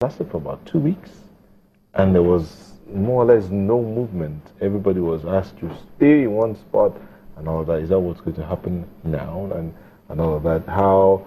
lasted for about 2 weeks, and there was more or less no movement. Everybody was asked to stay in one spot and all of that. Is that what's going to happen now? And all of that. How?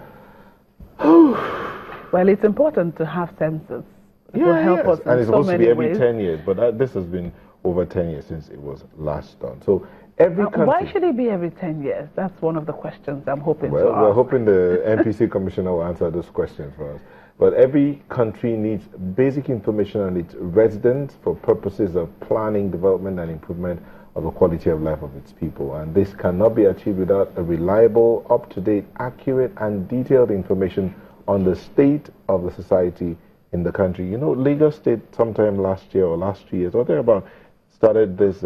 Well, it's important to have census. It Yeah, will help yes. us And in it's so supposed to be many every ways. 10 years, but this has been over 10 years since it was last done. So every country... Why should it be every 10 years? That's one of the questions I'm hoping to Well, ask. we're hoping the NPC commissioner will answer those questions for us. But every country needs basic information on its residents for purposes of planning, development, and improvement of the quality of life of its people. And this cannot be achieved without a reliable, up-to-date, accurate, and detailed information on the state of the society in the country. You know, Lagos State sometime last year or last 2 years, or thereabout, started this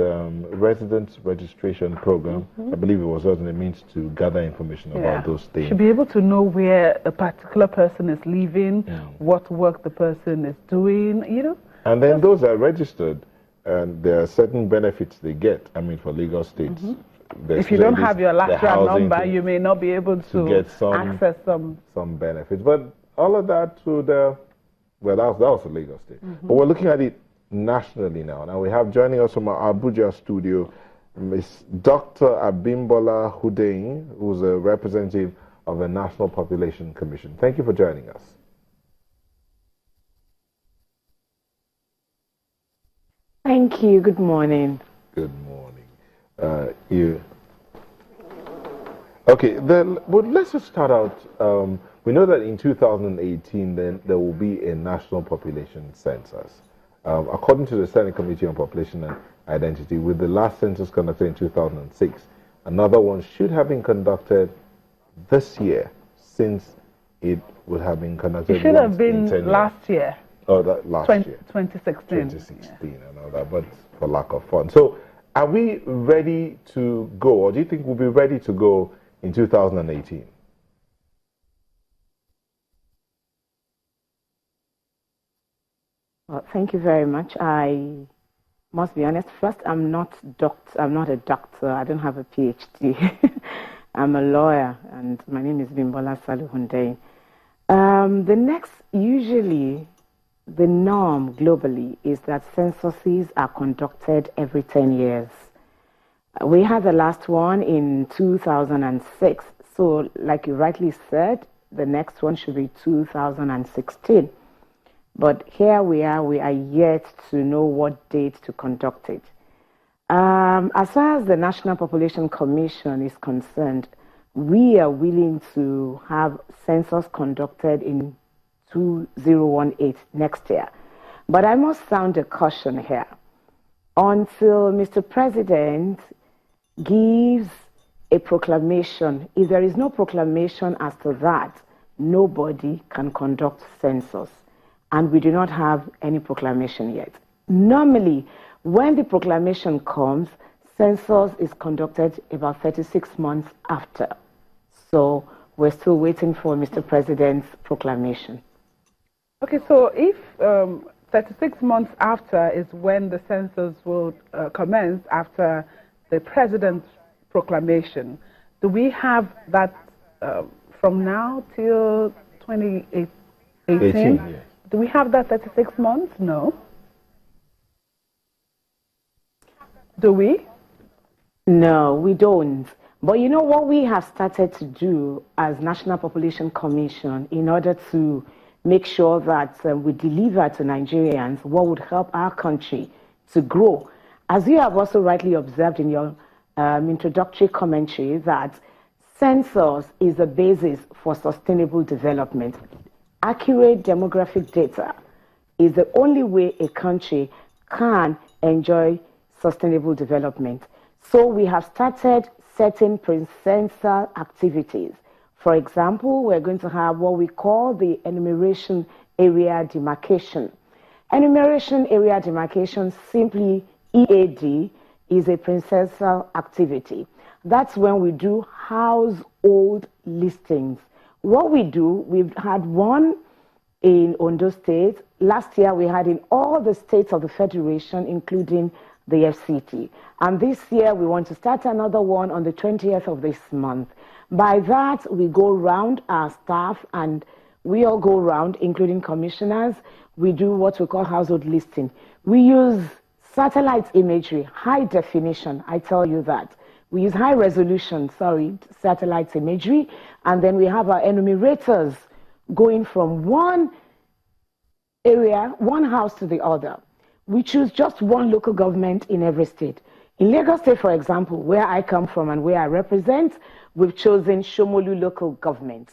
residence registration program. I believe it was a means to gather information about those things. Should be able to know where a particular person is living, what work the person is doing, you know. And then those are registered, and there are certain benefits they get. I mean, for Lagos State, If you don't have your lateral number, you may not be able to get access some benefits. But all of that would, well, that was for Lagos State. But we're looking at it nationally now. Now we have joining us from our Abuja studio, Miss Dr. Abimbola Hudein, who's a representative of the National Population Commission. Thank you for joining us. Thank you. Good morning. Good morning. Okay, then well, let's just start out. We know that in 2018, then there will be a national population census. According to the Senate Committee on Population and Identity, with the last census conducted in 2006, another one should have been conducted this year, since it would have been conducted. It should have been last year. Oh, that last year. 2016. 2016 and all that, but for lack of fun. So, are we ready to go, or do you think we'll be ready to go in 2018? Well, thank you very much. I must be honest. First, I'm not a doctor. I don't have a PhD. I'm a lawyer, and my name is Bimbola Saluhunde. Usually, the norm globally is that censuses are conducted every 10 years. We had the last one in 2006. So, like you rightly said, the next one should be 2016. But here we are yet to know what date to conduct it. As far as the National Population Commission is concerned, we are willing to have census conducted in 2018 next year. But I must sound a caution here. Until Mr. President gives a proclamation, if there is no proclamation as to that, nobody can conduct census. And we do not have any proclamation yet. Normally, when the proclamation comes, census is conducted about 36 months after. So we're still waiting for Mr. President's proclamation. Okay, so if 36 months after is when the census will commence after the President's proclamation, do we have that from now till 2018? 18, yeah. Do we have that 36 months? No. Do we? No, we don't. But you know what we have started to do as National Population Commission in order to make sure that we deliver to Nigerians what would help our country to grow. As you have also rightly observed in your introductory commentary, that census is the basis for sustainable development. Accurate demographic data is the only way a country can enjoy sustainable development. So we have started certain pre-census activities. For example, we're going to have what we call the enumeration area demarcation. Enumeration area demarcation, simply EAD, is a pre-census activity. That's when we do household listings. What we do, we've had one in Ondo State. Last year, we had in all the states of the Federation, including the FCT. And this year, we want to start another one on the 20th of this month. By that, we go round our staff, and we all go round, including commissioners. we do what we call household listing. We use satellite imagery, high definition, I tell you that. We use high resolution, satellite imagery, and then we have our enumerators going from one area, one house to the other. We choose just one local government in every state. In Lagos State, for example, where I come from and where I represent, we've chosen Shomolu local government.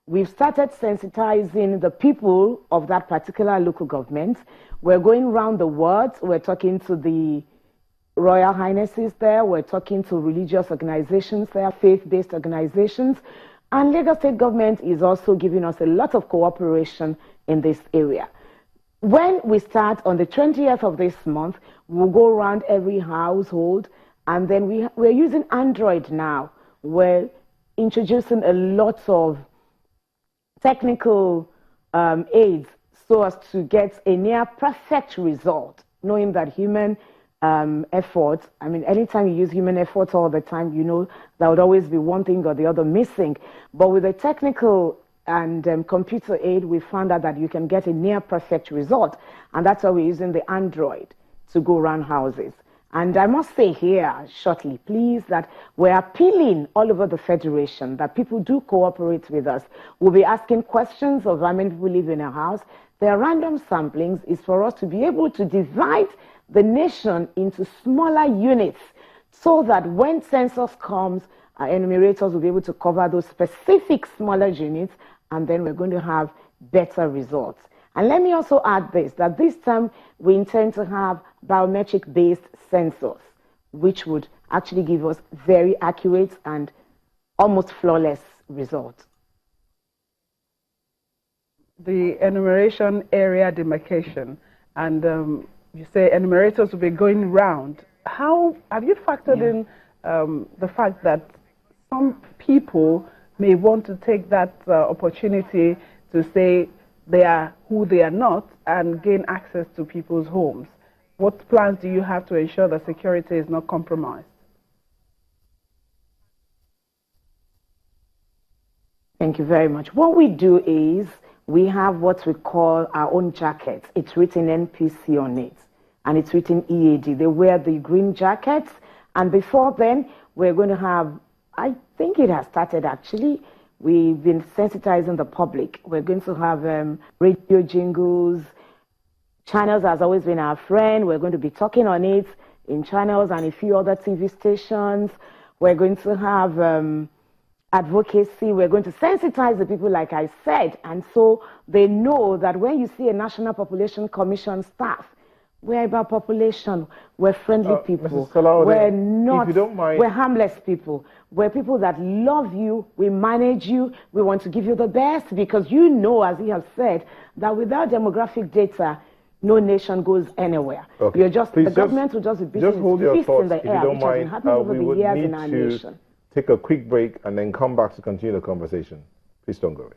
We've started sensitizing the people of that particular local government. We're going around the world. We're talking to the Royal Highnesses there. We're talking to religious organizations there, faith-based organizations. And Lagos State government is also giving us a lot of cooperation in this area. When we start on the 20th of this month, we'll go around every household, and then we're using Android now. We're introducing a lot of technical aids so as to get a near perfect result, knowing that human effort, I mean, anytime you use human effort all the time, you know there would always be one thing or the other missing. But with the technical and computer aid, we found out that you can get a near perfect result. And that's why we're using the Android to go around houses. And I must say here shortly, please, that we're appealing all over the Federation that people do cooperate with us. We'll be asking questions of how many people live in a house. Their random samplings is for us to be able to divide the nation into smaller units so that when census comes, our enumerators will be able to cover those specific smaller units, and then we're going to have better results. And let me also add this, that this time we intend to have biometric-based census, which would actually give us very accurate and almost flawless results. The enumeration area demarcation, and you say enumerators will be going round. How have you factored in the fact that some people may want to take that opportunity to say they are who they are not and gain access to people's homes? What plans do you have to ensure that security is not compromised? Thank you very much. What we do is we have what we call our own jackets. It's written NPC on it, and it's written EAD. They wear the green jackets, and before then, we're going to have, I think it has started actually, we've been sensitizing the public. We're going to have radio jingles. Channels has always been our friend. We're going to be talking on it in channels and a few other TV stations. We're going to have advocacy. We're going to sensitize the people, like I said, and so they know that when you see a National Population Commission staff, we're about population, we're friendly people, we're not, if you don't mind, we're harmless people, we're people that love you, we manage you, we want to give you the best, because you know, as you have said, that without demographic data, no nation goes anywhere. Okay. You're just, the government will just be busy with fists in the air, which has been happening over the years in our nation. Take a quick break and then come back to continue the conversation. Please don't go away.